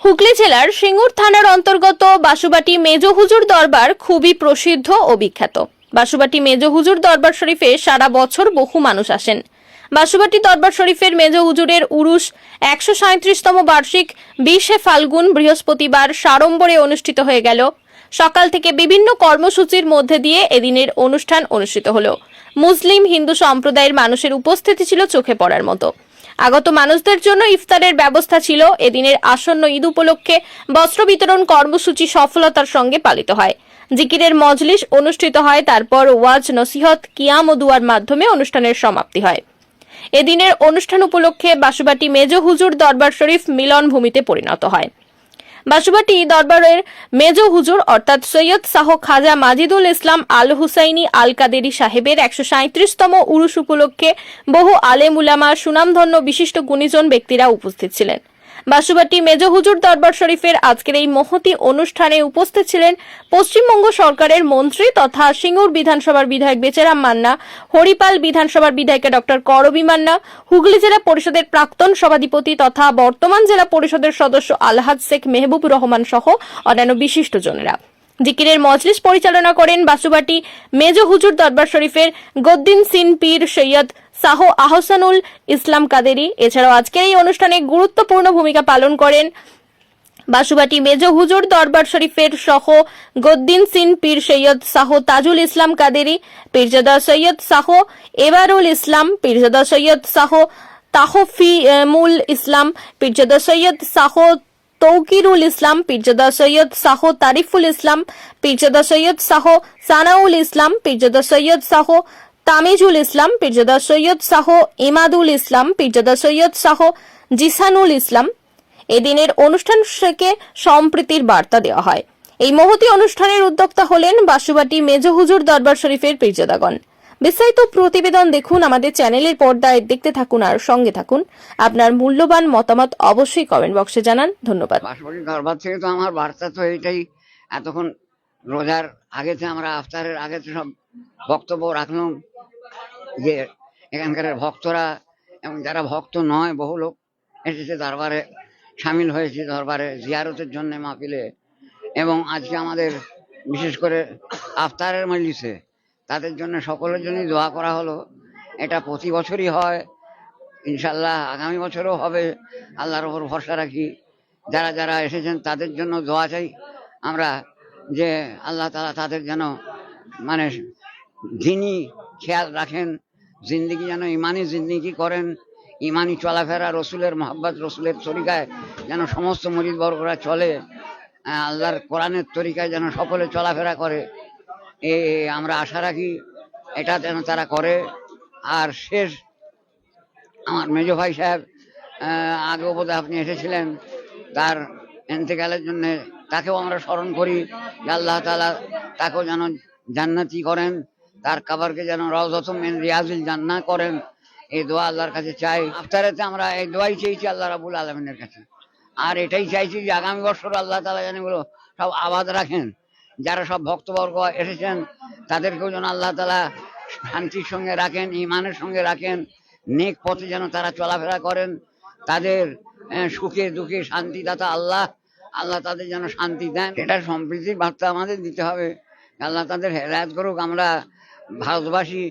হুগলি জেলার সিঙ্গুর থানার অন্তর্গত বাসুবাটি মেজ হুজুর দরবার খুবই প্রসিদ্ধ ও বিখ্যাত। বাসুবাটি মেজ হুজুর দরবার শরীফে সারা বছর বহু মানুষ আসেন। বাসুবাটি দরবার শরীফের মেজ হুজুরের উরুস 137তম বার্ষিক 20শে ফাল্গুন বৃহস্পতিবার সাড়ম্বরে অনুষ্ঠিত হয়ে গেল। সকাল থেকে বিভিন্ন কর্মসূচির মধ্যে দিয়ে এদিনের অনুষ্ঠান অনুষ্ঠিত হলো। মুসলিম হিন্দু সম্প্রদায়ের মানুষের উপস্থিতি ছিল চোখে পড়ার মতো। আগত মানুষদের জন্য ইফতারের ব্যবস্থা ছিল। এদিনের আসন্ন ঈদ উপলক্ষে বস্ত্র বিতরণ কর্মসূচি সফলতার সঙ্গে পালিত হয়। জিকিরের মজলিস অনুষ্ঠিত হয়, তারপর ওয়াজ নসিহত, কিয়াম ও দুয়ার মাধ্যমে অনুষ্ঠানের সমাপ্তি হয়। এদিনের অনুষ্ঠান উপলক্ষে বাসুবাটি মেজ হুজুর দরবার শরীফ মিলন ভূমিতে পরিণত হয়। বাসুবাটি দরবারের মেজ হুজুর অর্থাৎ সৈয়দ শাহ খাজা মাজিদুল ইসলাম আল হুসাইনি আল কাদেরি সাহেবের 137তম উরুস উপলক্ষে বহু আলেম উলামা, সুনামধন্য বিশিষ্ট গুণীজন ব্যক্তিরা উপস্থিত ছিলেন। বাসুবাটি মেজ হুজুর দরবার শরীফের আজকের এই মহতী অনুষ্ঠানে উপস্থিত ছিলেন পশ্চিমবঙ্গ সরকারের মন্ত্রী তথা সিঙ্গুর বিধানসভার বিধায়ক বেচারাম মান্না, হরিপাল বিধানসভার বিধায়িকা ডক্টর করবী মান্না, হুগলি জেলা পরিষদের প্রাক্তন সভাধিপতি তথা বর্তমান জেলা পরিষদের সদস্য আলহাজ শেখ মেহবুব রহমান সহ অন্যান্য বিশিষ্টজনেরা। জিকিরের মজলিস পরিচালনা করেন বাসুবাটি মেজ হুজুর দরবার শরীফের গদ্দিন সিন পীর সৈয়দ শাহ আহসানুল ইসলাম কাদেরি। এছাড়াও আজকের এই অনুষ্ঠানে গুরুত্বপূর্ণ ভূমিকা পালন করেন বাসুবাটি মেজ হুজুর দরবার শরীফের সহ গদ্দিন সিন পীর সৈয়দ শাহ তাজুল ইসলাম কাদেরি, পীরজাদা সৈয়দ শাহ এবারুল ইসলাম, পীরজাদা সৈয়দ শাহ তাহফিমুল ইসলাম, পীরজাদা সৈয়দ শাহ তৌকিরুল ইসলাম, পীরজাদা সৈয়দ শাহ তারিফুল ইসলাম, পীরজাদা সৈয়দ শাহ সানাউল ইসলাম, পীরজাদা সৈয়দ শাহ তামিজুল ইসলাম, পীরজাদা সৈয়দ শাহ ইমাদুল ইসলাম, পীরজাদা সৈয়দ শাহ জিসানুল ইসলাম। এদিনের অনুষ্ঠান থেকে সম্প্রীতির বার্তা দেওয়া হয়। এই মহতী অনুষ্ঠানের উদ্যোক্তা হলেন বাসুবাটি মেজ হুজুর দরবার শরীফের পীরজাদাগণ। বিস্তারিত প্রতিবেদন দেখুন আমাদের চ্যানেলের পর্দায়, দেখতে থাকুন আর সঙ্গে থাকুন। আপনার মূল্যবান মতামত অবশ্যই কমেন্ট বক্সে জানান। ধন্যবাদ। বাসুবাটি দরবার থেকে তো আমার বার্তা তো এইটাই, এতক্ষণ রোজার আগেতে আমরা আফতারের আগেতে সব বক্তব্য রাখলাম যে এখানকার ভক্তরা এবং যারা ভক্ত নয় বহু লোক এসেছে দরবারে, সামিল হয়েছে দরবারে জিয়ারতের জন্য মাহফিলে। এবং আজকে আমাদের বিশেষ করে আফতারের মজলিসে তাদের জন্য সকলের জন্যই দোয়া করা হলো। এটা প্রতি বছরই হয়, ইনশাল্লাহ আগামী বছরও হবে, আল্লাহর ওপর ভরসা রাখি। যারা যারা এসেছেন তাদের জন্য দোয়া চাই আমরা, যে আল্লাহ তাআলা তাদের যেন মানে যিনি খেয়াল রাখেন, জিন্দিগি যেন ইমানি জিন্দিগি করেন, ইমানি চলাফেরা, রসুলের মহব্বত, রসুলের তরিকায় যেন সমস্ত মুরিদ বর্গরা চলে, আল্লাহর কোরআনের তরিকায় যেন সকলে চলাফেরা করে, আমরা আশা রাখি এটা যেন তারা করে। আর শেষ আমার মেজো ভাই সাহেব, আগেও বোধহয় আপনি এসেছিলেন, তার ইন্তেকালের জন্য তাকেও আমরা স্মরণ করি যে আল্লাহ তাআলা তাকেও যেন জান্নাতি করেন, তার কবরকে যেন রাউযাতুম মিন রিয়াজিল জান্নাহ করেন। এই দোয়া আল্লাহর কাছে চাই। আফতারেতে আমরা এই দোয়াই চেয়েছি আল্লাহ রাব্বুল আলামিনের কাছে, আর এটাই চাইছি যে আগামী বছর আল্লাহ তাআলা যেন এগুলো সব আবাদ রাখেন। যারা সব ভক্তবর্গ এসেছেন তাদেরকেও যেন আল্লাহ তাআলা শান্তির সঙ্গে রাখেন, ইমানের সঙ্গে রাখেন, নেক পথে যেন তারা চলাফেরা করেন। তাদের সুখে দুঃখে শান্তিদাতা আল্লাহ, আল্লাহ তাদের যেন শান্তি দেন। এটা সম্প্রীতির বার্তা আমাদের দিতে হবে। আল্লাহ তাদের হেদায়েত করুক। আমরা ভারতবাসী,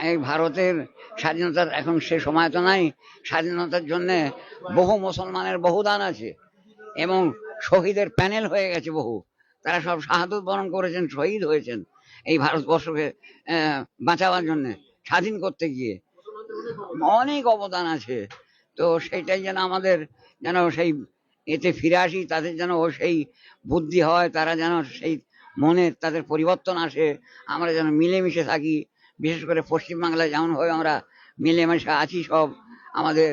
এই ভারতের স্বাধীনতার এখন সে সময় তো নাই, স্বাধীনতার জন্যে বহু মুসলমানের বহু দান আছে এবং শহীদের প্যানেল হয়ে গেছে বহু, তারা সব শাহাদত বরণ করেছেন, শহীদ হয়েছেন এই ভারতবর্ষকে বাঁচাবার জন্যে, স্বাধীন করতে গিয়ে অনেক অবদান আছে। তো সেইটাই যেন আমাদের যেন সেই এতে ফিরে আসি, তাদের যেন সেই বুদ্ধি হয়, তারা যেন সেই মনে তাদের পরিবর্তন আসে, আমরা যেন মিলেমিশে থাকি। বিশেষ করে পশ্চিমবাংলায় যেমনভাবে আমরা মিলেমিশে আছি সব, আমাদের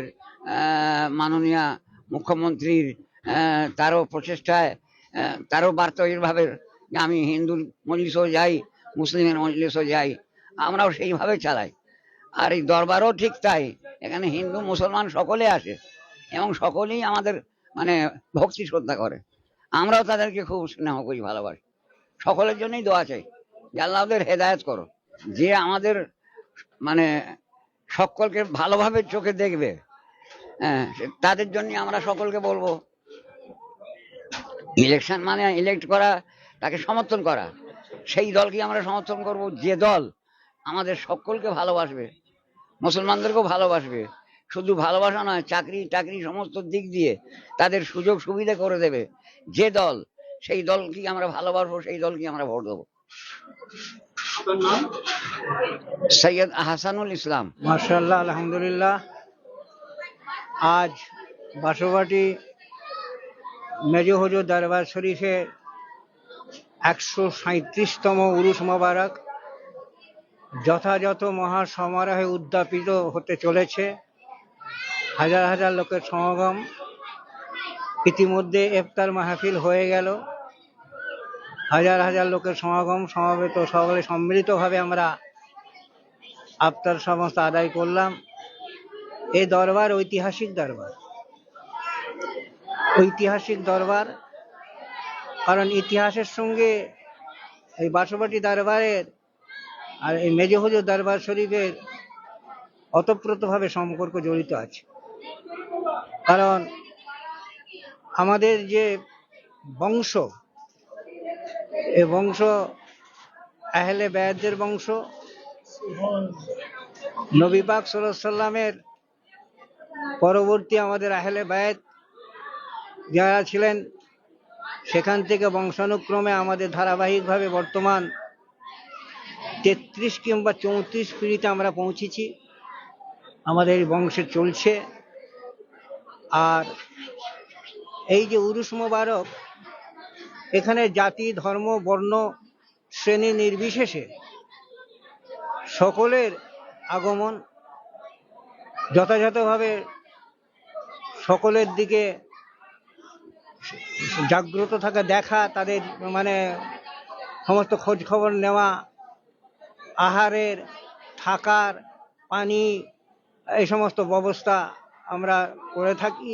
মাননীয় মুখ্যমন্ত্রীর তারও প্রচেষ্টায়, তারও বার্তা এইভাবে যে আমি হিন্দুর মজলিসও যাই, মুসলিমের মজলিসও যাই, আমরাও সেইভাবে চালাই। আর এই দরবারও ঠিক তাই, এখানে হিন্দু মুসলমান সকলে আসে এবং সকলেই আমাদের মানে ভক্তি শ্রদ্ধা করে, আমরাও তাদেরকে খুব স্নেহ করি, ভালোবাসি। সকলের জন্যই দোয়া চাই যে আল্লাহ ওদের হেদায়েত করো, যে আমাদের মানে সকলকে ভালোভাবে চোখে দেখবে, তাদের জন্য আমরা সকলকে বলবো ইলেকশন মানে ইলেক্ট করা, তাকে সমর্থন করা। সেই দলকে আমরা সমর্থন করব যে দল আমাদের সকলকে ভালোবাসবে, মুসলমানদেরকেও ভালোবাসবে। শুধু ভালোবাসা নয়, চাকরি টাকরি সমস্ত দিক দিয়ে তাদের সুযোগ সুবিধা করে দেবে যে দল, সেই দলকে আমরা ভালোবাসবো, সেই দলকে আমরা ভোট দেবো। সৈয়দ হাসানুল ইসলাম। মাশাআল্লাহ, আলহামদুলিল্লাহ। আজ বাসুবাটি মেজ হুজুর দরবার শরীফে 137তম উরুস মোবারক যথাযথ মহাসমারোহে উদ্যাপিত হতে চলেছে। হাজার হাজার লোকের সমাগম। ইতিমধ্যে ইফতার মাহফিল হয়ে গেল। হাজার হাজার লোকের সমাগম, সমাবেত, সকলে সম্মিলিতভাবে আমরা আফতার সমস্ত আদায় করলাম। এই দরবার ঐতিহাসিক দরবার, ঐতিহাসিক দরবার। কারণ ইতিহাসের সঙ্গে এই বাসুবাটি দরবারের আর এই মেজ হুজুর দরবার শরীফের ওতপ্রোতভাবে সম্পর্ক জড়িত আছে। কারণ আমাদের যে বংশ, এ বংশ আহলে বায়াতদের বংশ। নবী পাক সাল্লাল্লাহু আলাইহি সাল্লামের পরবর্তী আমাদের আহলে বায়াত যারা ছিলেন, সেখান থেকে বংশানুক্রমে আমাদের ধারাবাহিকভাবে বর্তমান 33 কিংবা 34 পিঁড়িতে আমরা পৌঁছেছি। আমাদের এই বংশে চলছে। আর এই যে উরুস মোবারক, এখানে জাতি, ধর্ম, বর্ণ, শ্রেণী নির্বিশেষে সকলের আগমন, যথাযথভাবে সকলের দিকে জাগ্রত থাকা, দেখা, তাদের মানে সমস্ত খোঁজ খবর নেওয়া, আহারের, থাকার, পানি, এই সমস্ত ব্যবস্থা আমরা করে থাকি।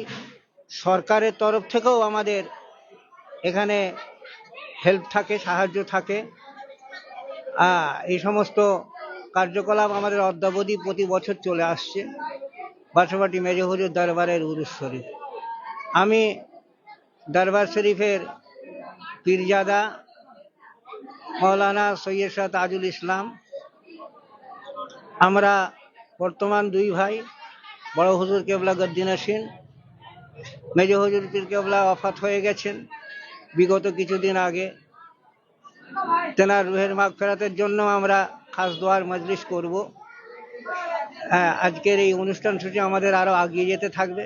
সরকারের তরফ থেকেও আমাদের এখানে হেল্প থাকে, সাহায্য থাকে। এই সমস্ত কার্যকলাপ আমাদের অদ্যাবধি প্রতি বছর চলে আসছে বাসুবাটি মেজ হুজুর দরবারের উরুস শরীফ। আমি দরবার শরীফের পীরজাদা মৌলানা সৈয়দ শাহ তাজুল ইসলাম। আমরা বর্তমান দুই ভাই, বড় হুজুর কেবলা গদ্দিনাসীন, মেজ হুজুর পীর কেবলা ওয়াফাত হয়ে গেছেন বিগত কিছুদিন আগে। তেনার রুহের মাগফিরাতের জন্য আমরা খাস দোয়ার মজলিস করব। আজকের এই অনুষ্ঠান সূচি আমাদের আরো এগিয়ে যেতে থাকবে।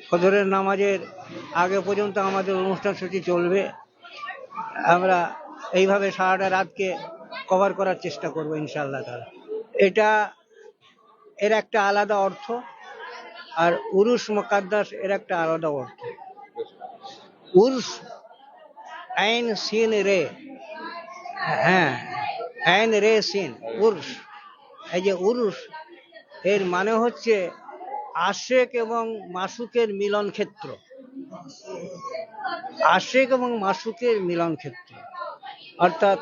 ফজরের নামাজের আগে পর্যন্ত আমাদের অনুষ্ঠান সূচি চলবে। আমরা এইভাবে সারাটা রাতকে কভার করার চেষ্টা করব ইনশাআল্লাহ তাআলা। এটা এর একটা আলাদা অর্থ, আর উরুস মুকাদ্দাস এর একটা আলাদা অর্থ। উরস, আইন সিন রে, হ্যাঁ, আইন রে সিন, উরস। এই যে উরস, এর মানে হচ্ছে আশেক এবং মাসুকের মিলন ক্ষেত্র। আশেক এবং মাসুকের মিলন ক্ষেত্র অর্থাৎ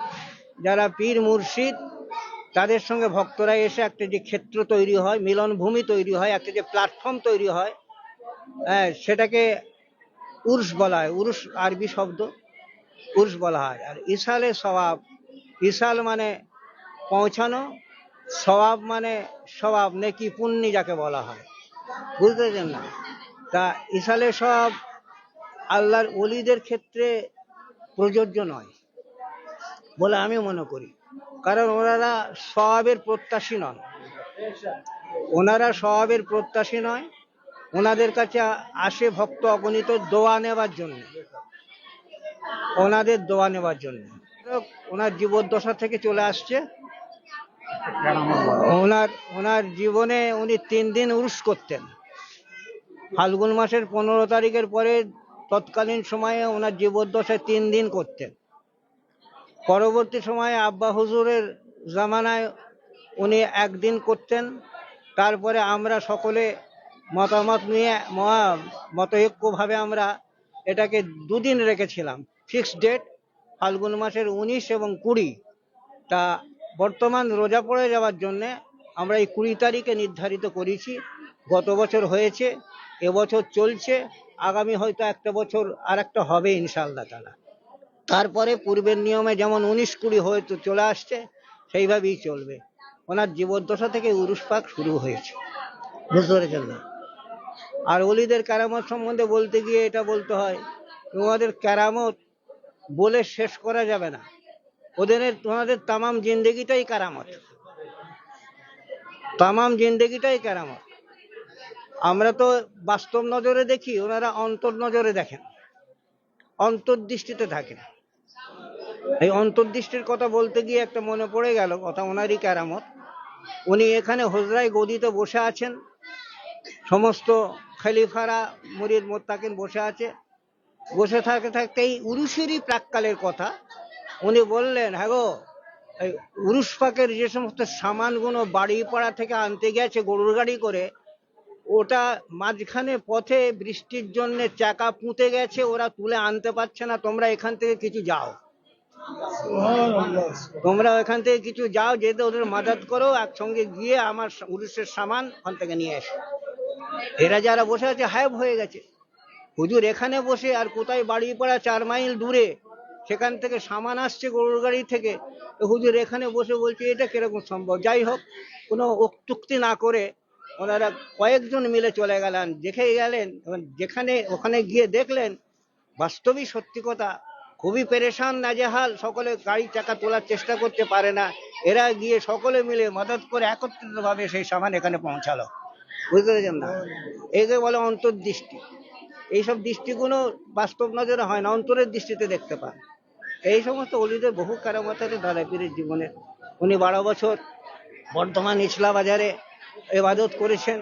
যারা পীর মুর্শিদ, তাদের সঙ্গে ভক্তরা এসে একটা যে ক্ষেত্র তৈরি হয়, মিলন ভূমি তৈরি হয়, একটা যে প্ল্যাটফর্ম তৈরি হয়, সেটাকে উরস বলা হয়। উরস আরবি শব্দ, উরস বলা হয়। আর ইসালে সওয়াব, ইসাল মানে পৌঁছানো, সওয়াব মানে সওয়াব, নেকি, পুণ্যি যাকে বলা হয়, বুঝতে পারছেন না? তা ইসালে সওয়াব আল্লাহর ওলিদের ক্ষেত্রে প্রযোজ্য নয় বলে আমি মনে করি। কারণ ওনারা সওয়াবের প্রত্যাশী নন, ওনারা সওয়াবের প্রত্যাশী নয়। ওনাদের কাছে আসে ভক্ত অগণিত দোয়া নেবার জন্য, ওনাদের দোয়া নেবার জন্য। ওনার জীবদ্দশা থেকে চলে আসছে। ওনার জীবনে উনি 3 দিন উরুস করতেন। ফাল্গুন মাসের 15 তারিখের পরে তৎকালীন সময়ে ওনার জীবদ্দশায় 3 দিন করতেন। পরবর্তী সময়ে আব্বা হুজুরের জামানায় উনি 1 দিন করতেন। তারপরে আমরা সকলে মতামত নিয়ে মতৈক্যভাবে আমরা এটাকে 2 দিন রেখেছিলাম, ফিক্সড ডেট, ফাল্গুন মাসের 19 এবং 20। তা বর্তমান রোজা পড়ে যাওয়ার জন্যে আমরা এই 20 তারিখে নির্ধারিত করেছি। গত বছর হয়েছে, এবছর চলছে, আগামী হয়তো একটা বছর আর একটা হবে ইনশাআল্লাহ তাআলা। তারপরে পূর্বের নিয়মে যেমন 19-20 হয়তো চলে আসছে, সেইভাবেই চলবে। ওনার জীবদ্দশা থেকে উরুস পাক শুরু হয়েছে, বুঝতে পেরেছেন না? আর ওলিদের কেরামত সম্বন্ধে বলতে গিয়ে এটা বলতে হয়, তোমাদের কেরামত বলে শেষ করা যাবে না। তোমাদের তামাম জিন্দেগিটাই কেরামত, তামাম জিন্দেগিটাই কেরামত। আমরা তো বাস্তব নজরে দেখি, ওনারা অন্তর নজরে দেখেন, অন্তর্দৃষ্টিতে থাকেন। এই অন্তর্দৃষ্টির কথা বলতে গিয়ে একটা মনে পড়ে গেল কথা, ওনারই কেরামত। উনি এখানে হুজরায় গদিতে বসে আছেন, সমস্ত খলিফারা মুরিদ মোত্তাকিন বসে আছে। বসে থাকতে থাকতেই উরুসেরই প্রাককালের কথা উনি বললেন, হ্যাঁ গো, এই উরুস পাকের যে সমস্ত সামানগুলো বাড়ি পাড়া থেকে আনতে গেছে গরুর গাড়ি করে, ওটা মাঝখানে পথে বৃষ্টির জন্য চাকা পুঁতে গেছে, ওরা তুলে আনতে পারছে না, তোমরা এখান থেকে কিছু যাও, তোমরা এখান থেকে কিছু যাও, যেতে ওদের মাদাত করো, একসঙ্গে গিয়ে আমার উরুসের সামান ওখান থেকে নিয়ে এসো। এরা যারা বসে আছে হায়ব হয়ে গেছে। হুজুর এখানে বসে, আর কোথায় বাড়ি পাড়া 4 মাইল দূরে, সেখান থেকে সামান আসছে গরুর গাড়ি থেকে, তো হুজুর এখানে বসে বলছে এটা কিরকম সম্ভব। যাই হোক, কোনো উক্তি না করে ওনারা কয়েকজন মিলে চলে গেলেন, দেখে গেলেন, যেখানে ওখানে গিয়ে দেখলেন বাস্তবই সত্যি কথা, খুবই পেরেশান নাজেহাল, সকলে গাড়ি চাকা তোলার চেষ্টা করতে পারে না। এরা গিয়ে সকলে মিলে মদত করে একত্রিত ভাবে সেই সামান এখানে পৌঁছালো, বুঝতে পেরেছেন না? একে বলে অন্তর্দৃষ্টি। এইসব দৃষ্টিগুলো বাস্তব নজরে হয় না, অন্তরের দৃষ্টিতে দেখতে পান। এই সমস্ত অলিদের বহু কারামত আছে দাদা পীরের জীবনে। উনি 12 বছর বর্ধমান ইসলা বাজারে এবাদত করেছেন,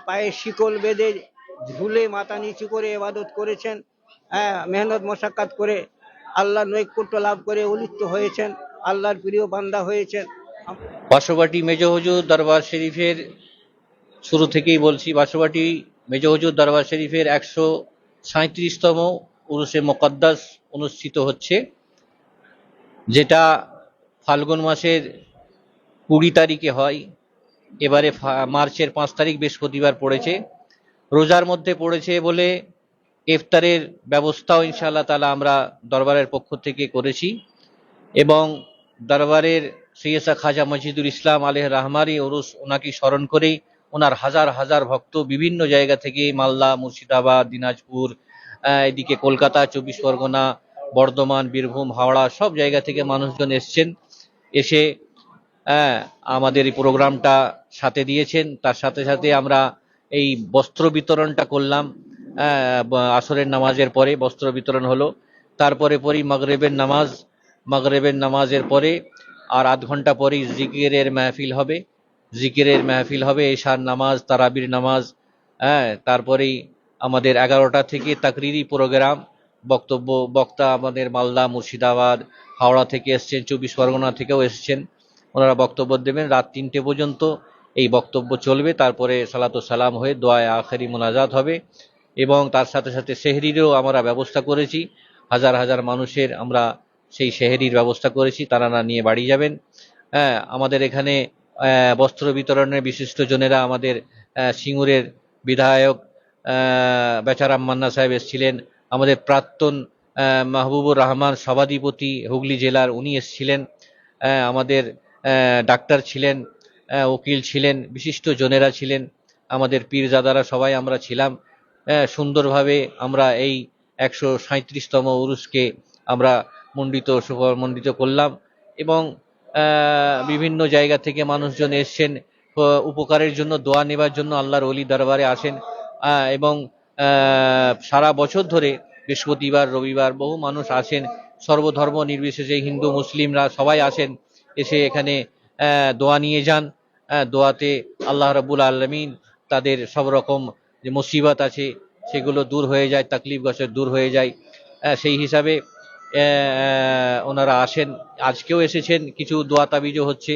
পায়ে শিকল বেঁধে ঝুলে মাথা নিচু করে এবাদত করেছেন, মেহনত মশাক্কাত করে আল্লাহর নৈকট্য লাভ করে অলিত্ব হয়েছেন, আল্লাহর প্রিয় বান্দা হয়েছেন। বাঁশবাটি মেজ হুজুর দরবার শরীফের শুরু থেকেই বলছি, বাঁশবাটি মেজ হুজুর দরবার শরীফের 137তম উরুসে মুকদ্দাস অনুষ্ঠিত হচ্ছে, যেটা ফাল্গুন মাসের 20 তারিখে হয়। এবারে মার্চের 5 তারিখ বৃহস্পতিবার পড়েছে, রোজার মধ্যে পড়েছে বলে ইফতারের ব্যবস্থাও ইনশাআল্লাহ তাআলা আমরা দরবারের পক্ষ থেকে করেছি। এবং দরবারের সৈয়দ খাজা মজিদুল ইসলাম আলাইহির রহমানি উরুস, ওনাকে স্মরণ করেই ওনার হাজার হাজার ভক্ত বিভিন্ন জায়গা থেকে, মালদা, মুর্শিদাবাদ, দিনাজপুর, এদিকে কলকাতা, 24 পরগনা, বর্ধমান, বীরভূম, হাওড়া, সব জায়গা থেকে মানুষজন এসছেন, এসে আমাদের এই প্রোগ্রামটা সাথে দিয়েছেন। তার সাথে সাথে আমরা এই বস্ত্র বিতরণটা করলাম, আসরের নামাজের পরে বস্ত্র বিতরণ হলো। তারপরে পরই মাগরিবের নামাজের পরে আর আধ ঘন্টা পরেই জিকিরের মাহফিল হবে, এশার নামাজ, তারাবির নামাজ। তারপরেই আমাদের 11টা থেকে তাকরিরি প্রোগ্রাম, বক্তা আমাদের মালদা, মুর্শিদাবাদ, হাওড়া থেকে এসছেন, 24 পরগনা থেকেও এসছেন, ওনারা বক্তব্য দেবেন। রাত 3টে পর্যন্ত এই বক্তব্য চলবে। তারপরে সালাতু সালাম হয়ে দোয়ায়ে আখেরি মোনাজাত হবে। এবং তার সাথে সাথে সেহরিরও আমরা ব্যবস্থা করেছি, হাজার হাজার মানুষের আমরা সেই সেহরির ব্যবস্থা করেছি, তারা না নিয়ে বাড়ি যাবেন। আমাদের এখানে বস্ত্র বিতরণের বিশিষ্ট জনেরা, আমাদের সিঙ্গুরের বিধায়ক বেচারাম মান্না সাহেব এসেছিলেন, আমাদের প্রাক্তন মাহবুবুর রহমান সভাধিপতি হুগলি জেলার, উনি এসেছিলেন, আমাদের ডাক্তার ছিলেন, উকিল ছিলেন, বিশিষ্ট জনেরা ছিলেন, আমাদের পীরজাদারা সবাই আমরা ছিলাম। সুন্দরভাবে আমরা এই 137তম উরুসকে আমরা সুমণ্ডিত করলাম। এবং বিভিন্ন জায়গা থেকে মানুষজন এসছেন উপকারের জন্য, দোয়া নেবার জন্য, আল্লাহর ওলি দরবারে আসেন। এবং সারা বছর ধরে বৃহস্পতিবার, রবিবার বহু মানুষ আসেন, সর্বধর্ম নির্বিশেষে, হিন্দু মুসলিমরা সবাই আসেন, এসে এখানে দোয়া নিয়ে যান। দোয়াতে আল্লাহ রাব্বুল আলামিন তাদের সব রকম যে মুসিবত আছে সেগুলো দূর হয়ে যায়, তাকলিফ গসর দূর হয়ে যায়। সেই হিসাবে ওনারা আসেন, আজকেও এসেছেন, কিছু দোয়া তাবিজও হচ্ছে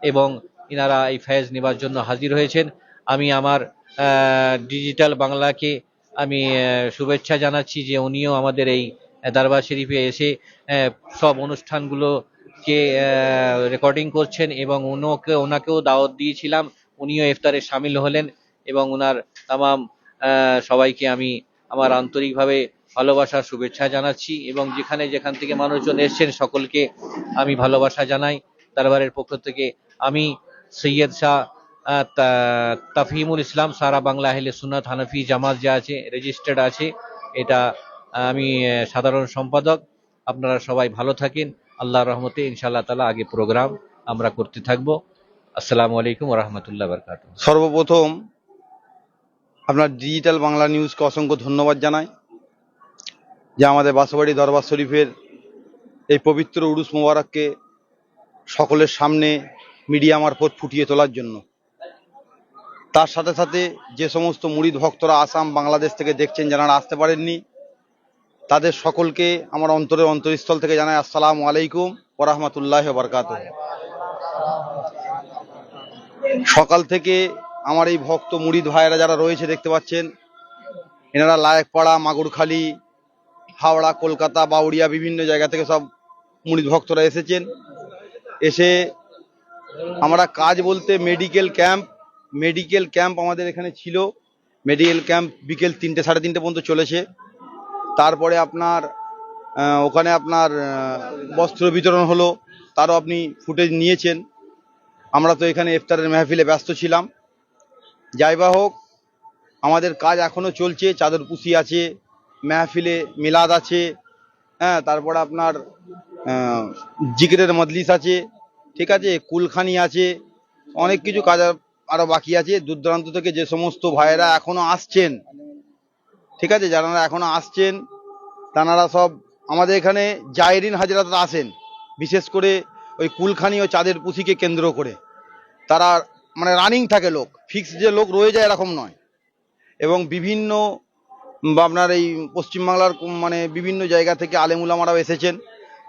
এবং ইনারা এই ফয়েজ নেবার জন্য হাজির হয়েছেন। আমি আমার ডিজিটাল বাংলাকে আমি শুভেচ্ছা জানাচ্ছি যে উনিও আমাদের এই দরবার শরীফে এসে সব অনুষ্ঠানগুলোকে রেকর্ডিং করছেন, এবং ওনাকেও দাওয়াত দিয়েছিলাম, উনিও ইফতারে শামিল হলেন। এবং ওনার তামাম সবাইকে আমি আমার আন্তরিকভাবে ভালোবাসা শুভেচ্ছা জানাচ্ছি, এবং যেখানে যেখান থেকে মানুষজন এসেছেন সকলকে আমি ভালোবাসা জানাই। দরবারের পক্ষ থেকে আমি সৈয়দ শাহ তাফহিমুল ইসলাম, সারা বাংলা আহলে সুন্নাত হানাফি জামাত যা আছে রেজিস্টার্ড আছে, এটা আমি সাধারণ সম্পাদক। আপনারা সবাই ভালো থাকেন, আল্লাহর রহমতে ইনশাআল্লাহ তাআলা আগে প্রোগ্রাম আমরা করতে থাকবো। আসসালামু আলাইকুম ওয়া রাহমাতুল্লাহি ওয়া বারাকাতুহু। সর্বপ্রথম আপনার ডিজিটাল বাংলা নিউজকে অসংখ্য ধন্যবাদ জানাই, যে আমাদের বাসুবাড়ি দরবার শরীফের এই পবিত্র উরুস মোবারককে সকলের সামনে মিডিয়া মারফত ফুটিয়ে তোলার জন্য। তার সাথে সাথে যে সমস্ত মুরিদ ভক্তরা আসাম বাংলাদেশ থেকে দেখছেন, যারা আসতে পারেননি, তাদের সকলকে আমার অন্তরের অন্তরস্থল থেকে জানাই আসসালামু আলাইকুম ওয়া রাহমাতুল্লাহি ওয়া বারাকাতুহু। সকাল থেকে আমার এই ভক্ত মুরিদ ভাইয়েরা যারা রয়েছে দেখতে পাচ্ছেন, এনারা লায়েকপাড়া, মাগুরখালি, হাওড়া, কলকাতা, বাউড়িয়া বিভিন্ন জায়গা থেকে সব মুরিদ ভক্তরা এসেছেন। এসে আমরা কাজ বলতে মেডিকেল ক্যাম্প আমাদের এখানে ছিল। মেডিকেল ক্যাম্প বিকেল 3টে সাড়ে 3টে পর্যন্ত চলেছে। তারপরে আপনার ওখানে আপনার বস্ত্র বিতরণ হলো, তারও আপনি ফুটেজ নিয়েছেন। আমরা তো এখানে ইফতারের মেহফিলে ব্যস্ত ছিলাম। যাই বা হোক, আমাদের কাজ এখনো চলছে। চাদর পুশি আছে, মেহফিলে মিলাদ আছে, হ্যাঁ, তারপরে আপনার জিকিরের মজলিস আছে, ঠিক আছে, কুলখানি আছে, অনেক কিছু কাজ আরো বাকি আছে। দূর দূরান্ত থেকে যে সমস্ত ভাইয়েরা এখনো আসছেন, ঠিক আছে, যারা এখনো আসছেন, তারা সব আমাদের এখানে জায়রিন হাজরাতরা আসেন, বিশেষ করে ওই কুলখানি ও চাঁদের পুশিকে কেন্দ্র করে। তারা মানে রানিং থাকে, লোক ফিক্স যে লোক রয়ে যায় এরকম নয়। এবং বিভিন্ন আপনার এই পশ্চিমবাংলার মানে বিভিন্ন জায়গা থেকে আলেমুলামারাও এসেছেন।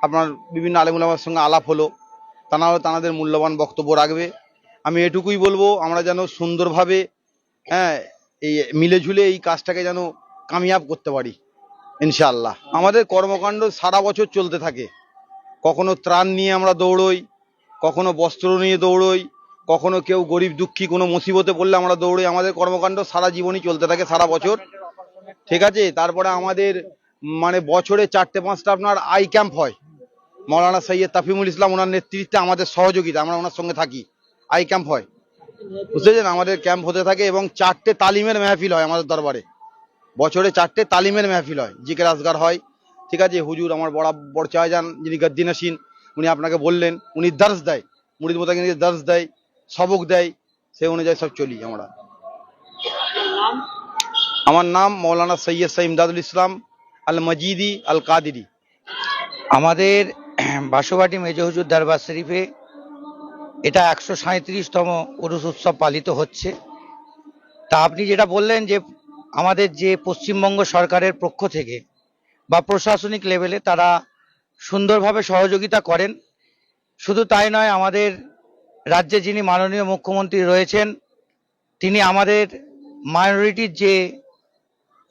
আপনার বিভিন্ন আলেমুলামার সঙ্গে আলাপ হলো, তারাও তাদের মূল্যবান বক্তব্য রাখবে। আমি এটুকুই বলবো, আমরা যেন সুন্দরভাবে, হ্যাঁ, এই মিলেঝুলে এই কাজটাকে যেন কামিয়াব করতে পারি ইনশাআল্লাহ। আমাদের কর্মকাণ্ড সারা বছর চলতে থাকে। কখনো ত্রাণ নিয়ে আমরা দৌড়ই, কখনো বস্ত্র নিয়ে দৌড়ই, কখনো কেউ গরিব দুঃখী কোনো মুসিবতে পড়লে আমরা দৌড়ই। আমাদের কর্মকাণ্ড সারা জীবনই চলতে থাকে, সারা বছর, ঠিক আছে। তারপরে আমাদের মানে বছরে 4-5টা আপনার আই ক্যাম্প হয়। মৌলানা সৈয়দ তাফহিমুল ইসলাম ওনার নেতৃত্বে আমাদের সহযোগিতা, আমরা ওনার সঙ্গে থাকি, আই ক্যাম্প হয়, বুঝতেছেন। আমাদের ক্যাম্প হতে থাকে এবং 4টে তালিমের মেহফিল হয় আমাদের দরবারে। বছরে 4টে তালিমের মেহফিল হয়, জিকির আসগার হয়, ঠিক আছে। হুজুর আমার বড় চাইজান যিনি গদ্দিন আসিন, উনি আপনাকে বললেন, উনি দার্স দেয়, মুরিদ মোতাকিনকে দার্স দেয়, সবক দেয়, সেই অনুযায়ী সব চলি আমরা। আমার নাম মৌলানা সৈয়দ শাহ ইমদাদুল ইসলাম আল মজিদি আল কাদিরি। আমাদের বাসুবাটি মেজো হুজুর দরবার শরীফে এটা 137তম উরুস উৎসব পালিত হচ্ছে। তা আপনি যেটা বললেন যে আমাদের যে পশ্চিমবঙ্গ সরকারের পক্ষ থেকে বা প্রশাসনিক লেভেলে তারা সুন্দরভাবে সহযোগিতা করেন, শুধু তাই নয়, আমাদের রাজ্যে যিনি মাননীয় মুখ্যমন্ত্রী রয়েছেন, তিনি আমাদের মাইনরিটির যে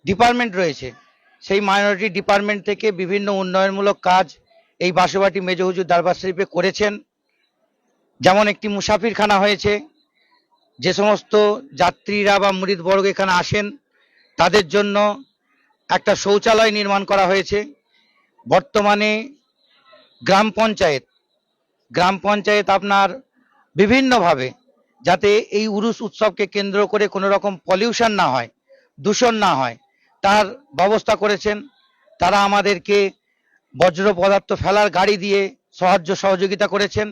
ডিপার্টমেন্ট রয়েছে, সেই মাইনরিটি ডিপার্টমেন্ট থেকে বিভিন্ন উন্নয়নমূলক কাজ এই বাসুবাটি মেজো হুজুর দরবার শরীফে করেছেন। যেমন একটি মুসাফিরখানা হয়েছে, যে সমস্ত যাত্রীরা বা মুরিদবর্গ এখানে আসেন তাদের জন্য একটা শৌচালয় নির্মাণ করা হয়েছে। বর্তমানে গ্রাম পঞ্চায়েত আপনার বিভিন্নভাবে যাতে এই উরুস উৎসবকে কেন্দ্র করে কোনো রকম পলিউশন না হয়, দূষণ না হয়, তার ব্যবস্থা করেছেন। তারা আমাদেরকে বজ্র পদার্থ ফেলার গাড়ি দিয়ে সাহায্য সহযোগিতা করেছেন।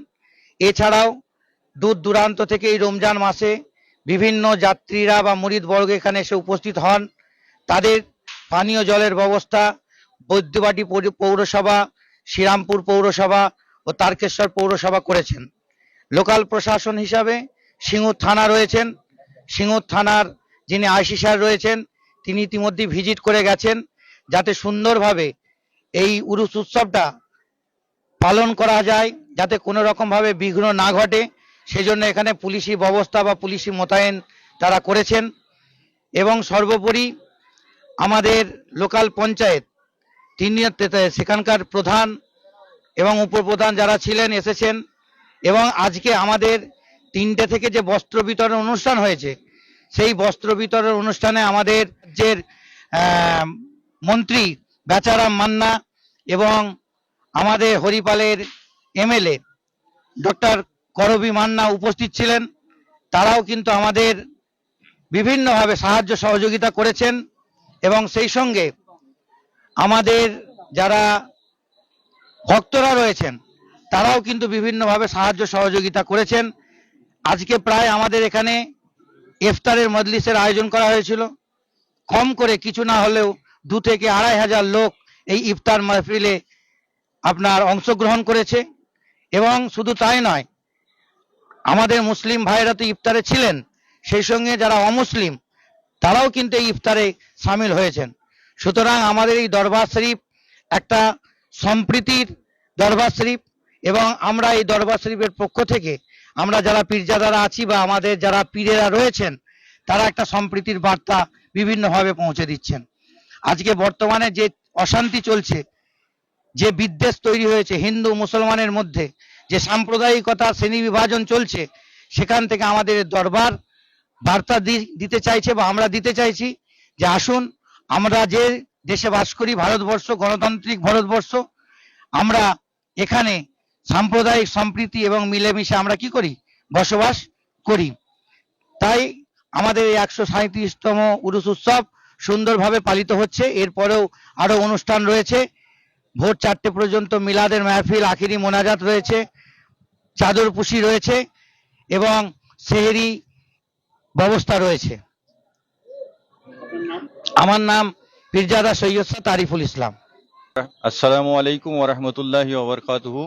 এছাড়াও দূর দূরান্ত থেকে এই রমজান মাসে বিভিন্ন যাত্রীরা বা মুরিদবর্গ এখানে এসে উপস্থিত হন। তাদের পানীয় জলের ব্যবস্থা বৈদ্যবাটি পৌরসভা, শ্রীরামপুর পৌরসভা ও তারকেশ্বর পৌরসভা করেছেন। লোকাল প্রশাসন হিসাবে সিঙ্গুর থানা রয়েছেন। সিঙ্গুর থানার যিনি আইসি স্যার রয়েছেন, তিনি ইতিমধ্যে ভিজিট করে গেছেন, যাতে সুন্দরভাবে এই উরুস উৎসবটা পালন করা যায়, যাতে কোনো রকমভাবে বিঘ্ন না ঘটে, সেজন্য এখানে পুলিশি ব্যবস্থা বা পুলিশি মোতায়েন তারা করেছেন। এবং সর্বোপরি আমাদের লোকাল পঞ্চায়েত, তিনি সেখানকার প্রধান এবং উপপ্রধান যারা ছিলেন এসেছেন। এবং আজকে আমাদের 3টে থেকে যে বস্ত্র বিতরণ অনুষ্ঠান হয়েছে, সেই বস্ত্র বিতরণ অনুষ্ঠানে আমাদের রাজ্যের আহ, মন্ত্রী বেচারাম মান্না এবং আমাদের হরিপালের এমএলএ ডক্টর করবী মান্না উপস্থিত ছিলেন। তারাও কিন্তু আমাদের বিভিন্নভাবে সাহায্য সহযোগিতা করেছেন এবং সেই সঙ্গে আমাদের যারা ভক্তরা রয়েছেন তারাও কিন্তু বিভিন্নভাবে সাহায্য সহযোগিতা করেছেন। আজকে প্রায় আমাদের এখানে ইফতারের মজলিসের আয়োজন করা হয়েছিল। কম করে কিছু না হলেও 2 থেকে 2,500 লোক এই ইফতার মাহফিলে আপনার অংশগ্রহণ করেছে। এবং শুধু তাই নয়, আমাদের মুসলিম ভাইরা তো ইফতারে ছিলেন, সেই সঙ্গে যারা অমুসলিম তারাও কিন্তু এই ইফতারে সামিল হয়েছেন। সুতরাং আমাদের এই দরবার শরীফ একটা সম্প্রীতির দরবার শরীফ এবং আমরা এই দরবার শরীফের পক্ষ থেকে আমরা যারা পীরজাদারা আছি বা আমাদের যারা পীরেরা রয়েছেন তারা একটা সম্প্রীতির বার্তা বিভিন্নভাবে পৌঁছে দিচ্ছেন। আজকে বর্তমানে যে অশান্তি চলছে, যে বিদ্বেষ তৈরি হয়েছে হিন্দু মুসলমানের মধ্যে, যে সাম্প্রদায়িকতা শ্রেণী বিভাজন চলছে, সেখান থেকে আমাদের দরবার বার্তা দিতে চাইছে বা আমরা দিতে চাইছি যে আসুন, আমরা যে দেশে বাস করি ভারতবর্ষ, গণতান্ত্রিক ভারতবর্ষ, আমরা এখানে সাম্প্রদায়িক সম্প্রীতি এবং মিলেমিশে আমরা কি করি, বসবাস করি। তাই আমাদের এই 137তম উরুস উৎসব সুন্দরভাবে পালিত হচ্ছে। এরপরেও আরো অনুষ্ঠান রয়েছে। ভোর 4টে পর্যন্ত মিলাদের মাহফিল, আখিরি মোনাজাত রয়েছে, চাদর পুশি রয়েছে এবং সেহরি ব্যবস্থা রয়েছে। আমার নাম পীরজাদা সৈয়দ শাহ তারিফুল ইসলাম। আসসালামু আলাইকুম ওরহমতুল্লাহি ওবরকাতুহু।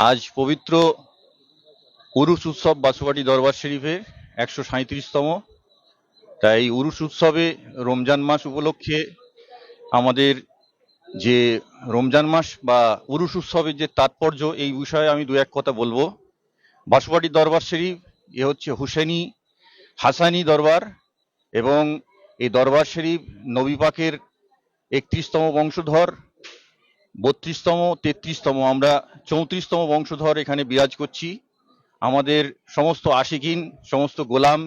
আজ পবিত্র উরুস উৎসব বাসুবাটি দরবার শরীফের 137তম। তাই উরুস উৎসবে রমজান মাস উপলক্ষে আমাদের যে রমজান মাস বা উরুস উৎসবের যে তাৎপর্য, এই বিষয়ে আমি 2-1 কথা বলবো। বাসুবাটি দরবার শরীফ এ হচ্ছে হুসেনি হাসানি দরবার এবং এই দরবার শরীফ নবী পাকের 31তম বংশধর, 32তম, 33তম, আমরা 34তম বংশধর এখানে বিরাজ করছি। আমাদের সমস্ত আশিকিন, সমস্ত গোলাম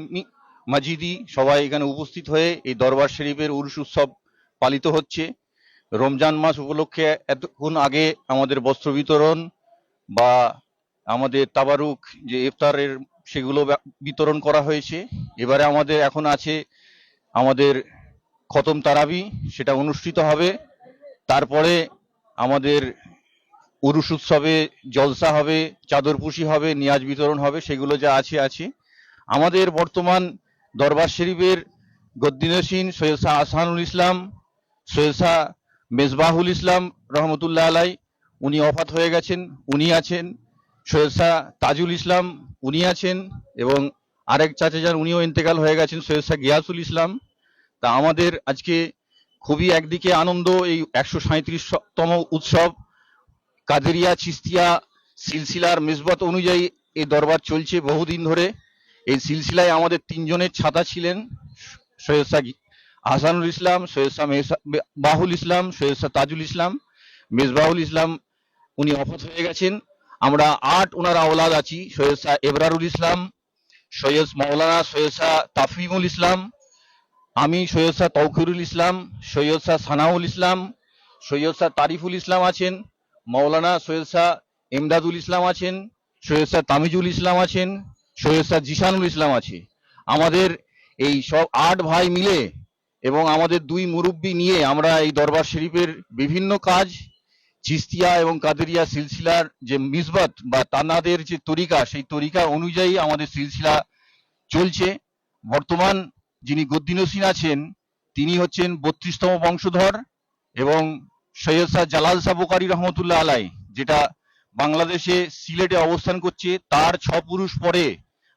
মাজিদি সবাই এখানে উপস্থিত হয়ে এই দরবার শরীফের উরুস উৎসব পালিত হচ্ছে। রমজান মাস উপলক্ষে এতক্ষণ আগে আমাদের বস্ত্র বিতরণ বা আমাদের তাবারুক যে ইফতারের সেগুলো বিতরণ করা হয়েছে। এবারে আমাদের এখন আছে আমাদের খতম তারাবি, সেটা অনুষ্ঠিত হবে। তারপরে আমাদের উরুস উৎসবে জলসা হবে, চাদরপুশি হবে, নিয়াজ বিতরণ হবে, সেগুলো যা আছে। আমাদের বর্তমান দরবার শরীফের গদ্দিনসীন সৈয়দ শাহ আহসানুল ইসলাম, সৈয়দ শাহ মেজবাহুল ইসলাম রহমতুল্লাহ আলাই, উনি ওফাত হয়ে গেছেন, উনি আছেন। সৈয়দ শাহ তাজুল ইসলাম, উনি আছেন। এবং আরেক চাচাজান, উনিও ইন্তেকাল হয়ে গেছেন, সৈয়দ শাহ গিয়াসুল ইসলাম। তা আমাদের আজকে খুবই একদিকে আনন্দ, এই 137তম উৎসব কাদেরিয়া চিস্তিয়া সিলসিলার মিসবত অনুযায়ী এই দরবার চলছে বহুদিন ধরে। এই সিলসিলায় আমাদের 3 জনের ছাতা ছিলেন, সৈয়দ শাহ আহসানুল ইসলাম, সৈয়দ শাহ বাহুল ইসলাম, সৈয়দ শাহ তাজুল ইসলাম। মেজবাহুল ইসলাম উনি ওফাত হয়ে গেছেন। আমরা 8 ওনার আওলাদ আছি, সৈয়দ শাহ এবরারুল ইসলাম, সৈয়দ মাওলানা সৈয়দ শাহ তাফহিমুল ইসলাম, আমি সৈয়দ শাহ তৌকিরুল ইসলাম, সৈয়দ শাহ সানাউল ইসলাম, সৈয়দ শাহ তারিফুল ইসলাম আছেন, মাওলানা সৈয়দ শাহ ইমদাদুল ইসলাম আছেন, সৈয়দ শাহ তামিজুল ইসলাম আছেন, সৈয়দ শাহ জিশানুল ইসলাম আছে। আমাদের এই সব 8 ভাই মিলে এবং আমাদের 2 মুরব্বী নিয়ে আমরা এই দরবার শরীফের বিভিন্ন কাজ, চিস্তিয়া এবং কাদেরিয়া সিলসিলার যে মিসবত বা তানাদের যে তরিকা, সেই তরিকা অনুযায়ী আমাদের সিলসিলা চলছে। বর্তমান যিনি গদ্দিনসীন আছেন তিনি হচ্ছেন 32তম বংশধর এবং সৈয়দ শাহ জালাল শাহ বুখারী রহমতুল্লাহ আলাই, যেটা বাংলাদেশে সিলেটে অবস্থান করছে, তার 6 পুরুষ পরে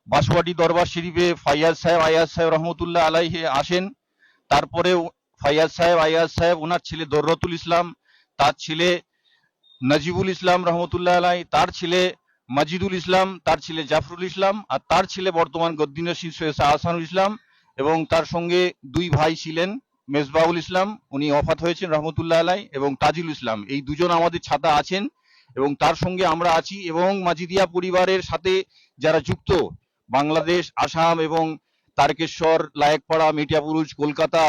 বাসুয়াটি দরবার শরীফে ফাইয়াজ সাহেব রহমতুল্লাহ আলাইহি আসেন। তারপরে ফাইয়াজ সাহেব ওনার ছেলে দররতুল ইসলাম, তার ছেলে নজিবুল ইসলাম রহমতুল্লাহ আলাই, তার ছেলে মাজিদুল ইসলাম, তার ছেলে জাফরুল ইসলাম, আর তার ছেলে বর্তমান গদ্দিনসীন সৈয়দ শাহ আহসানুল ইসলাম। এবং তার সঙ্গে 2 ভাই ছিলেন, মেজবাহুল ইসলাম, উনি ওফাত হয়েছেন রহমতুল্লাহ আলাই, এবং তাজুল ইসলাম। এই 2 জন আমাদের ছাতা আছেন এবং তার সঙ্গে আমরা আছি। এবং মাজিদিয়া পরিবারের সাথে যারা যুক্ত, বাংলাদেশ, আসাম এবং তারকেশ্বর, লায়েকপাড়া, মিঠিয়াপুরুষ, কলকাতা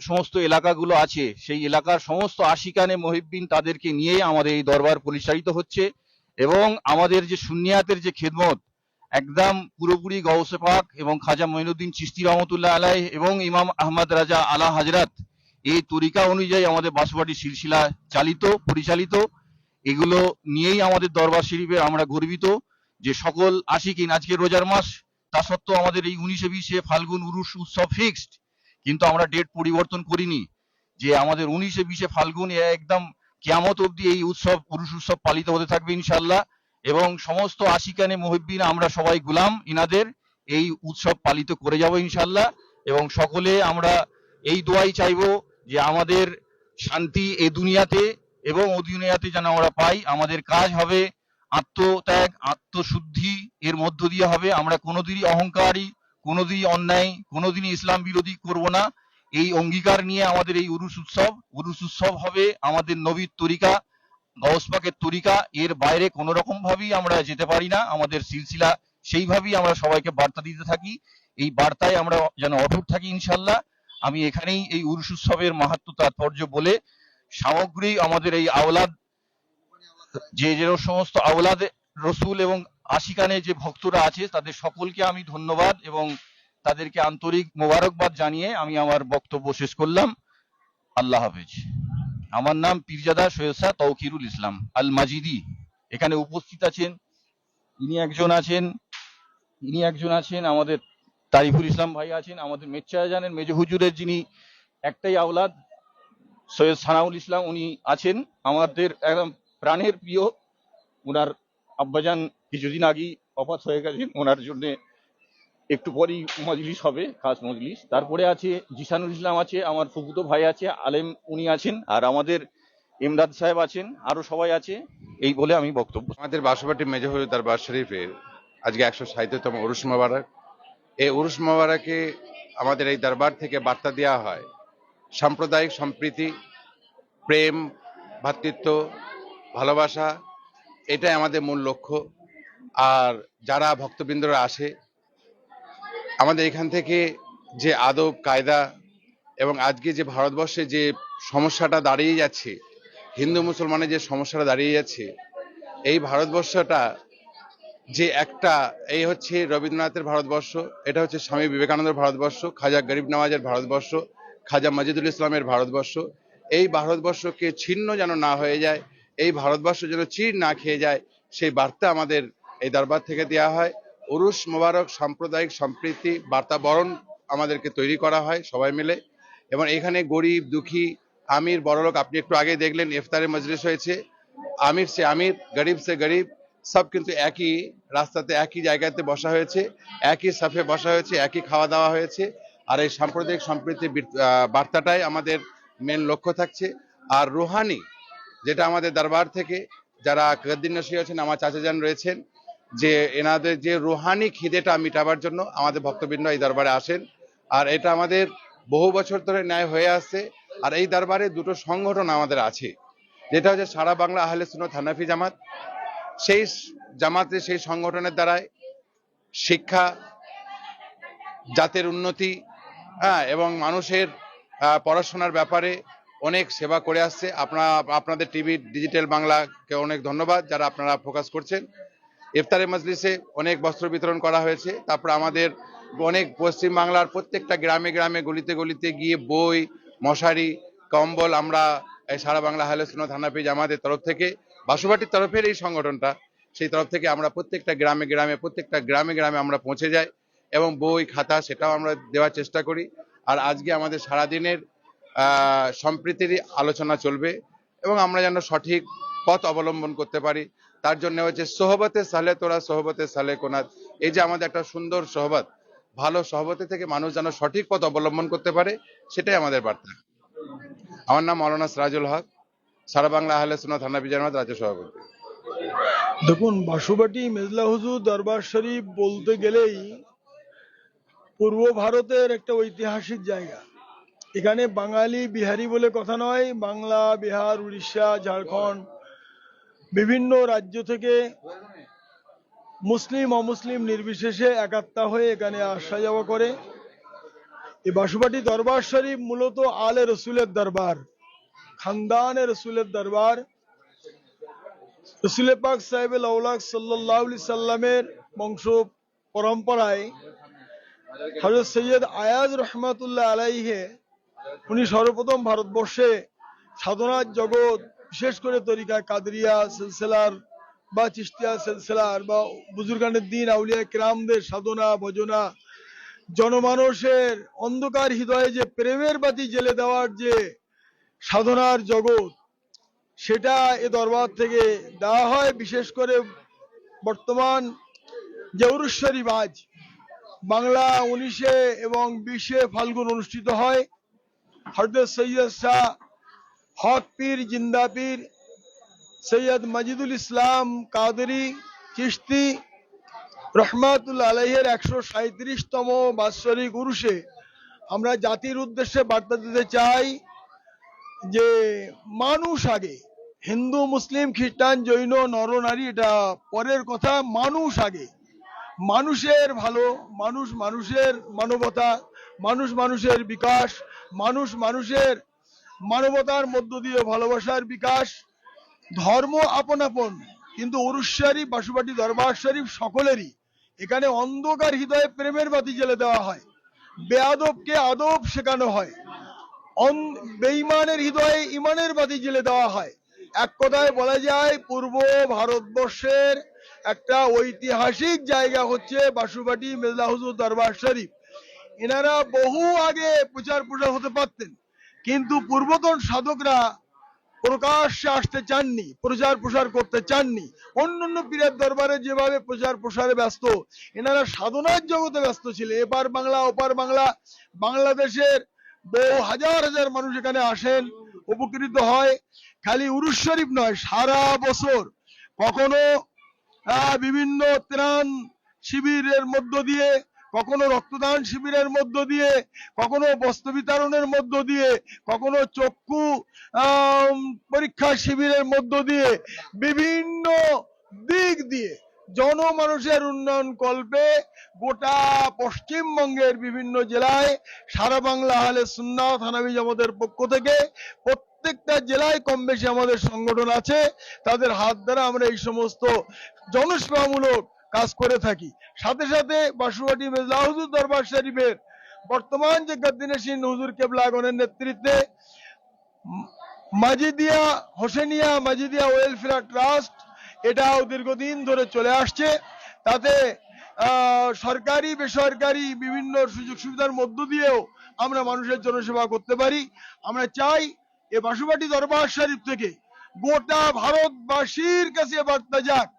সমস্ত এলাকাগুলো আছে সেই এলাকার সমস্ত আশিকানে মুহিব্বিন তাদেরকে নিয়ে আমাদের এই দরবার পরিচালিত হচ্ছে। এবং আমাদের যে সুন্নিয়াতের যে খেদমত একদম পুরোপুরি গৌসে পাক এবং খাজা মঈনুদ্দিন চিশতি রহমতুল্লাহ আলাইহ এবং ইমাম আহমদ রাজা আলা হাজরাত এই তরিকা অনুযায়ী আমাদের বাসুবাটি সিলসিলা পরিচালিত। এগুলো নিয়েই আমাদের দরবার শরীফে আমরা গর্বিত যে সকল আশিকিন, আজকে রোজার মাস, তা সত্ত্বেও আমাদের এই 19-20 ফাল্গুন উরুস উৎসব ফিক্সড, কিন্তু আমরা ডেট পরিবর্তন করিনি যে আমাদের 19-20 ফাল্গুন একদম কিয়ামত অবধি এই উরুস উৎসব পালিত হতে থাকবে ইনশাআল্লাহ। এবং সমস্ত আশিকানে মুহিব্বিন আমরা সবাই গোলাম ইনাদের, এই উৎসব পালিত করে যাব ইনশাআল্লাহ। এবং সকলে আমরা এই দোয়াই চাইবো যে আমাদের শান্তি এই দুনিয়াতে এবং ও দুনিয়াতে যেন আমরা পাই। আমাদের কাজ হবে আত্মত্যাগ, আত্মশুদ্ধি এর মধ্য দিয়ে হবে। আমরা কোনোদিনই অহংকারী, কোনোদিনই অন্যায়, কোনোদিনই ইসলাম বিরোধী করব না, এই অঙ্গীকার নিয়ে আমাদের এই উরুস উৎসব হবে আমাদের নবীর তরিকা, গৌস পাকের তরিকা। এর বাইরে কোনো রকম ভাবেই আমরা যেতে পারি না। আমাদের সিলসিলা সেইভাবেই আমরা সবাইকে বার্তা দিতে থাকি, এই বার্তায় আমরা যেন অটুট থাকি ইনশাল্লাহ। আমি এখানেই এই উরুস উৎসবের মাহাত্ম্য তাৎপর্য বলে সামগ্রিক আমাদের এই আওলাদ যে সমস্ত আওলাদ রসুল এবং আশিকানে যে ভক্তরা আছে তাদের সকলকে আমি ধন্যবাদ এবং তাদেরকে আন্তরিক মোবারকবাদ জানিয়ে আমি আমার বক্তব্য শেষ করলাম। আল্লাহ হাফেজ। আমার নাম পীরজাদা সৈয়দ শাহ তৌকিরুল ইসলাম আল মাজিদি। এখানে উপস্থিত আছেন, ইনি একজন আছেন আমাদের তারিফুল ইসলাম ভাই আছেন, আমাদের মেচ্চাজানের মেজ হুজুরের যিনি একটাই আওলাদ সৈয়দ সানাউল ইসলাম, উনি আছেন আমাদের একদম প্রাণের প্রিয়। ওনার আব্বাজান কিছুদিন আগেই অপাত হয়ে গেছেন, ওনার জন্য একটু পরেই মজলিস হবে, খাস মজলিস। তারপরে আছে জিসানুল ইসলাম আছে, আমার ফুফুতো ভাই আছে আলেম, উনি আছেন, আর আমাদের ইমদাদ সাহেব আছেন, আরো সবাই আছে। এই বলে আমি বক্তব্য। আমাদের বাসুবাটি মেজর হুজুর দরবার শরীফের আজকে 160তম উরুস মোবারক। এই উরুস মোবারকে আমাদের এই দরবার থেকে বার্তা দেওয়া হয় সাম্প্রদায়িক সম্প্রীতি, প্রেম, ভ্রাতৃত্ব, ভালোবাসা, এটাই আমাদের মূল লক্ষ্য। আর যারা ভক্তবৃন্দরা আসে আমাদের এখান থেকে যে আদব কায়দা এবং আজকে যে ভারতবর্ষে যে সমস্যাটা দাঁড়িয়ে যাচ্ছে, হিন্দু মুসলমানের যে সমস্যাটা দাঁড়িয়ে যাচ্ছে, এই ভারতবর্ষটা যে একটা, এই হচ্ছে রবীন্দ্রনাথের ভারতবর্ষ, এটা হচ্ছে স্বামী বিবেকানন্দের ভারতবর্ষ, খাজা গরিব নওয়াজের ভারতবর্ষ, খাজা মজিদুল ইসলামের ভারতবর্ষ। এই ভারতবর্ষকে ছিন্ন যেন না হয়ে যায়, এই ভারতবর্ষ যেন চির না খেয়ে যায়, সেই বার্তা আমাদের এই দরবার থেকে দেওয়া হয়। উরুস মোবারক সাম্প্রদায়িক সম্প্রীতি বার্তাবরণ আমাদেরকে তৈরি করা হয় সবাই মিলে। এবং এখানে গরিব দুঃখী, আমির বড়লোক, আপনি একটু আগে দেখলেন ইফতারের মজলিস হয়েছে, আমির সে আমির, গরিব সে গরিব, সব কিন্তু একই রাস্তাতে একই জায়গাতে বসা হয়েছে, একই সাফে বসা হয়েছে, একই খাওয়া দাওয়া হয়েছে। আর এই সাম্প্রদায়িক সম্প্রীতির বার্তাটাই আমাদের মেন লক্ষ্য থাকছে। আর রুহানি যেটা আমাদের দরবার থেকে যারা কদ্দিন নসি আছেন, আমার চাচাজান রয়েছেন, যে এনাদের যে রুহানি খিদেটা মিটাবার জন্য আমাদের ভক্তবৃন্দ এই দরবারে আসেন। আর এটা আমাদের বহু বছর ধরে ন্যায় হয়ে আসছে। আর এই দরবারে দুটো সংগঠন আমাদের আছে, যেটা হচ্ছে সারা বাংলা আহলে সুন্নাত হানাফি জামাত। সেই জামাতে, সেই সংগঠনের দ্বারাই শিক্ষা, জাতের উন্নতি, এবং মানুষের পড়াশোনার ব্যাপারে অনেক সেবা করে আসছে। আপনাদের টিভি ডিজিটাল বাংলাকে অনেক ধন্যবাদ যারা আপনারা ফোকাস করছেন। ইফতারের মজলিসে অনেক বস্ত্র বিতরণ করা হয়েছে। তারপর আমাদের অনেক পশ্চিম বাংলার প্রত্যেকটা গ্রামে গ্রামে গলিতে গলিতে গিয়ে বই, মশারি, কম্বল আমরা এই সারা বাংলা আহলে সুন্নাত হানাফি জামাতের তরফ থেকে, বাসুবাটির তরফের এই সংগঠনটা, সেই তরফ থেকে আমরা প্রত্যেকটা গ্রামে গ্রামে আমরা পৌঁছে যাই এবং বই খাতা সেটাও আমরা দেওয়ার চেষ্টা করি। আর আজকে আমাদের সারাদিনের সম্প্রীতিরই আলোচনা চলবে এবং আমরা যেন সঠিক পথ অবলম্বন করতে পারি, তার জন্য হচ্ছে সোহবতে সালে তোরা সোহবতে সালে কোনাত। এই যে আমাদের একটা সুন্দর সোহবত, ভালো সহবতে থেকে মানুষ যেন সঠিক পথ অবলম্বন করতে পারে, সেটাই আমাদের বার্তা। আমার নাম মৌলানা সিরাজুল হক, সারা বাংলা আহলে সুন্নাত হানাফি জামাত রাজ্য সভাপতি। দেখুন, বাসুবাটি মেজলা হুজুর দরবার শরীফ বলতে গেলেই পূর্ব ভারতের একটা ঐতিহাসিক জায়গা। এখানে বাঙালি বিহারি বলে কথা নয়, বাংলা, বিহার, উড়িষ্যা, ঝাড়খণ্ড, বিভিন্ন রাজ্য থেকে মুসলিম অমুসলিম নির্বিশেষে একাত্তা হয়ে এখানে আসা যাওয়া করে। এই বাসুবাটি দরবার শরীফ মূলত আলে রসুলের দরবার, খানদানে রসুলের দরবার। রসুল পাক সাহেবের আউলাদ সাল্লাল্লাহু আলাইহি সাল্লামের বংশ পরম্পরায় হযরত সৈয়দ আয়াজ রহমাতুল্লাহ আলাইহে, উনি সর্বপ্রথম ভারতবর্ষে সাধনার জগৎ, বিশেষ করে তরিকা কাদরিয়া সিলসিলার বা চিশতিয়া সিলসিলার বা বুজুর্গানের দিন আউলিয়া কিরামদের সাধনা ভজনা, জনমানুষের অন্ধকার হৃদয়ে যে প্রেমের বাতি জ্বেলে দেওয়ার যে সাধনার জগৎ, সেটা এ দরবার থেকে দেওয়া হয়। বিশেষ করে বর্তমান যে উরুস শরীফ আজ বাংলা 19 এবং 20 ফাল্গুন অনুষ্ঠিত হয়, হযরত সৈয়দ শাহ হক পীর জিন্দা পীর সৈয়দ মজিদুল ইসলাম কাদেরী চিশতি রহমাতুল্লাহ আলাইহের 137তম বাৎসরিক উরুসে আমরা জাতির উদ্দেশ্যে বার্তা দিতে চাই যে মানুষ আগে, হিন্দু মুসলিম খ্রিস্টান জৈন নরনারী এটা পরের কথা, মানুষ আগে। মানুষের ভালো, মানুষ মানুষের মানবতা, মানুষ মানুষের বিকাশ, মানুষ মানুষের মানবতার মধ্য দিয়ে ভালোবাসার বিকাশ, ধর্ম আপন আপন, কিন্তু উরুস শরীফ বাসুবাটি দরবার শরীফ সকলেরই। এখানে অন্ধকার হৃদয়ে প্রেমের বাতি জ্বেলে দেওয়া হয়, বেয়াদবকে আদব শেখানো হয়, বেঈমানের হৃদয়ে ইমানের বাতি জ্বেলে দেওয়া হয়। এক কথায় বলা যায় পূর্ব ভারতবর্ষের একটা ঐতিহাসিক জায়গা হচ্ছে বাসুবাটি মেজলা হুজুর দরবার শরীফ। এনারা বহু আগে প্রচার প্রসার হতে পারতেন, কিন্তু পূর্বতন সাধকরা প্রকাশ্যে আসতে চাননি, প্রচার প্রসার করতে চাননি। অন্যান্য পীরের দরবারে যেভাবে প্রচার প্রসারে ব্যস্ত, এনারা সাধনার জগতে ব্যস্ত ছিল। এপার বাংলা ওপার বাংলা, বাংলাদেশের বহু হাজার হাজার মানুষ এখানে আসেন, উপকৃত হয়। খালি উরুস শরীফ নয়, সারা বছর কখনো বিভিন্ন ত্রাণ শিবিরের মধ্য দিয়ে, কখনো রক্তদান শিবিরের মধ্য দিয়ে, কখনো বস্ত্র বিতরণের মধ্য দিয়ে, কখনো চক্ষু পরীক্ষা শিবিরের মধ্য দিয়ে, বিভিন্ন দিক দিয়ে জনমানুষের উন্নয়ন কল্পে গোটা পশ্চিমবঙ্গের বিভিন্ন জেলায়, সারা বাংলা আহলে সুন্নাত হানাফি জামাতের পক্ষ থেকে প্রত্যেকটা জেলায় কম বেশি আমাদের সংগঠন আছে, তাদের হাত দ্বারা আমরা এই সমস্ত জনসেবামূলক কাজ করে থাকি। সাথে সাথে বাসুবাটি মেজলা হুজুর দরবার শরীফের বর্তমান যে গদ্দিনশীন হুজুর কেবলাগণের নেতৃত্বে মাজিদিয়া হোসেনিয়া মাজিদিয়া ওয়েলফেয়ার ট্রাস্ট, এটাও দীর্ঘদিন ধরে চলে আসছে। তাতে সরকারি বেসরকারি বিভিন্ন সুযোগ সুবিধার মধ্য দিয়েও আমরা মানুষের জনসেবা করতে পারি। আমরা চাই এ বাসুবাটি দরবার শরীফ থেকে গোটা ভারতবাসীর কাছে বার্তা যাক,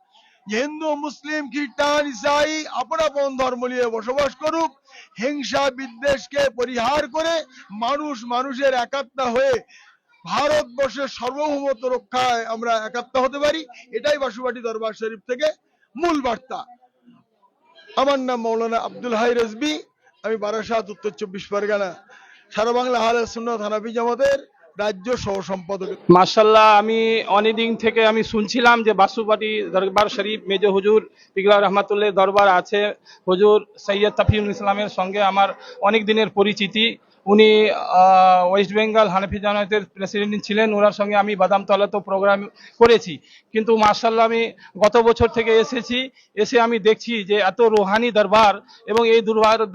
হিন্দু মুসলিম খ্রিস্টান ইসাই আপন আপন ধর্ম নিয়ে বসবাস করুক, হিংসা বিদ্বেষকে পরিহার করে মানুষ মানুষের একাত্ম হয়ে ভারতবর্ষের সার্বভৌমত্ব রক্ষায় আমরা একাত্ম হতে পারি। এটাই বাসুবাটি দরবার শরীফ থেকে মূল বার্তা। আমার নাম মৌলানা আব্দুল হাই রেজবি, আমি বারাসাত উত্তর 24 পরগনা সারা বাংলা আহলে সুন্নাত হানাফি জামাতের রাজ্য সহ সম্পাদক। মাশাআল্লাহ, আমি অনেকদিন থেকে আমি শুনছিলাম যে বাসুবাটি দরবার শরীফ মেজ হুজুর পিগলা রহমাতুল্লাহ দরবার আছে। হুজুর সৈয়দ তফিউল ইসলামের সঙ্গে আমার অনেক দিনের পরিচিতি। উনি ওয়েস্ট বেঙ্গল হানাফি জামায়াতের প্রেসিডেন্ট ছিলেন, ওনার সঙ্গে আমি বাদামতলাতেও প্রোগ্রাম করেছি। কিন্তু মাশাআল্লাহ আমি গত বছর থেকে এসে আমি দেখছি যে এত রুহানি দরবার এবং এই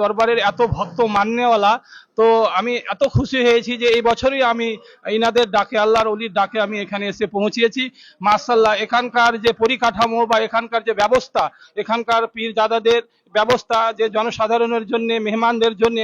দরবারের এত ভক্ত মান্যওয়ালা, তো আমি এত খুশি হয়েছি যে এই বছরই আমি ইনাদের ডাকে, আল্লাহর ওলির ডাকে আমি এখানে এসে পৌঁছিয়েছি। মাশাআল্লাহ, এখানকার যে পরিকাঠামো বা এখানকার যে ব্যবস্থা, এখানকার পীরজাদাদের ব্যবস্থা, যে জনসাধারণের জন্য মেহমানদের জন্য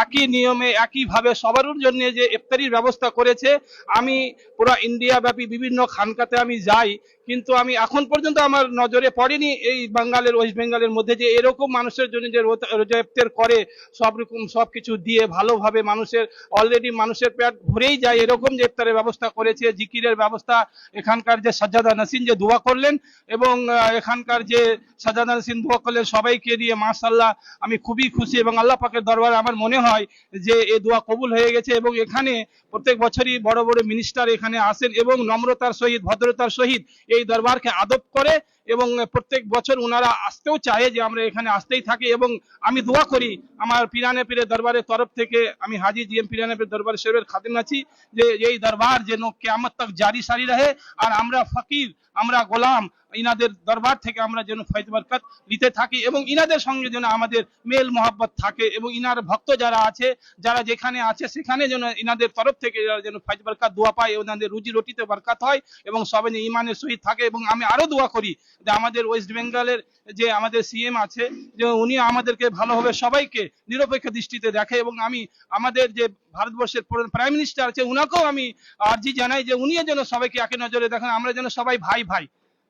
একই নিয়মে একইভাবে সবার জন্য যে ইফতারির ব্যবস্থা করেছে। আমি পুরো ইন্ডিয়া ব্যাপী বিভিন্ন খানকাতে আমি যাই, কিন্তু আমি এখন পর্যন্ত আমার নজরে পড়েনি এই বাঙালের ওয়েস্ট বেঙ্গলের মধ্যে যে এরকম মানুষের জন্য যে রোজা ইফতার করে সব রকম সব কিছু দিয়ে ভালোভাবে মানুষের অলরেডি মানুষের পেট ভরেই যায় এরকম যে ইফতারের ব্যবস্থা করেছে, জিকিরের ব্যবস্থা। এখানকার যে সাজ্জাদা নাসিন যে দোয়া করলেন এবং এখানকার যে সাজ্জাদা নাসিন দোয়া করলেন সবাইকে দিয়ে পেয়ে মাশাআল্লাহ আমি খুবই খুশি, এবং আল্লাহ পাকের দরবারে আমার মনে হয় যে এই দোয়া কবুল হয়ে গেছে। এবং এখানে প্রত্যেক বছরই বড় বড় মিনিস্টার এখানে আসেন এবং নম্রতার সহিত ভদ্রতার সহিত এই দরবারকে আদব করে, এবং প্রত্যেক বছর ওনারা আসতেও চায় যে আমরা এখানে আসতেই থাকি। এবং আমি দোয়া করি আমার পিরানে পীরের দরবারের তরফ থেকে, আমি হাজি জিএম পিরানে পীর দরবার শরীফের খাদেম আছি, যে এই দরবার যেন কিয়ামত তক জারি সারি রহে, আর আমরা ফকির, আমরা গোলাম, ইনাদের দরবার থেকে আমরা যেন ফয়েজ বরকত নিতে থাকি, এবং ইনাদের সঙ্গে যেন আমাদের মেল মোহাব্বত থাকে, এবং ইনার ভক্ত যারা আছে, যারা যেখানে আছে সেখানে যেন ইনাদের তরফ থেকে যেন ফয়েজ বরকত দোয়া পায়, ওনাদের রুজি রুটিতে বরকত হয়, এবং সবাই যেন ইমানের সহিত থাকে। এবং আমি আরো দোয়া করি যে আমাদের ওয়েস্ট বেঙ্গলের যে আমাদের সিএম আছে, যে উনি আমাদেরকে ভালোভাবে সবাইকে নিরপেক্ষ দৃষ্টিতে দেখে, এবং আমি আমাদের যে ভারতবর্ষের প্রাইম মিনিস্টার আছে উনাকেও আমি আর্জি জানাই যে উনিও যেন সবাইকে একই নজরে দেখেন, আমরা যেন সবাই ভাই ভাই,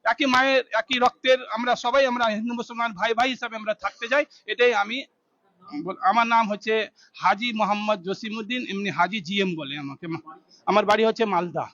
একই মায়ের একই রক্তের, আমরা সবাই আমরা হিন্দু মুসলমান ভাই ভাই হিসাবে আমরা থাকতে যাই। এটাই আমি, আমার নাম হচ্ছে হাজি মোহাম্মদ জসিমউদ্দিন, এমনি হাজি জিএম বলে আমাকে, আমার বাড়ি হচ্ছে মালদা।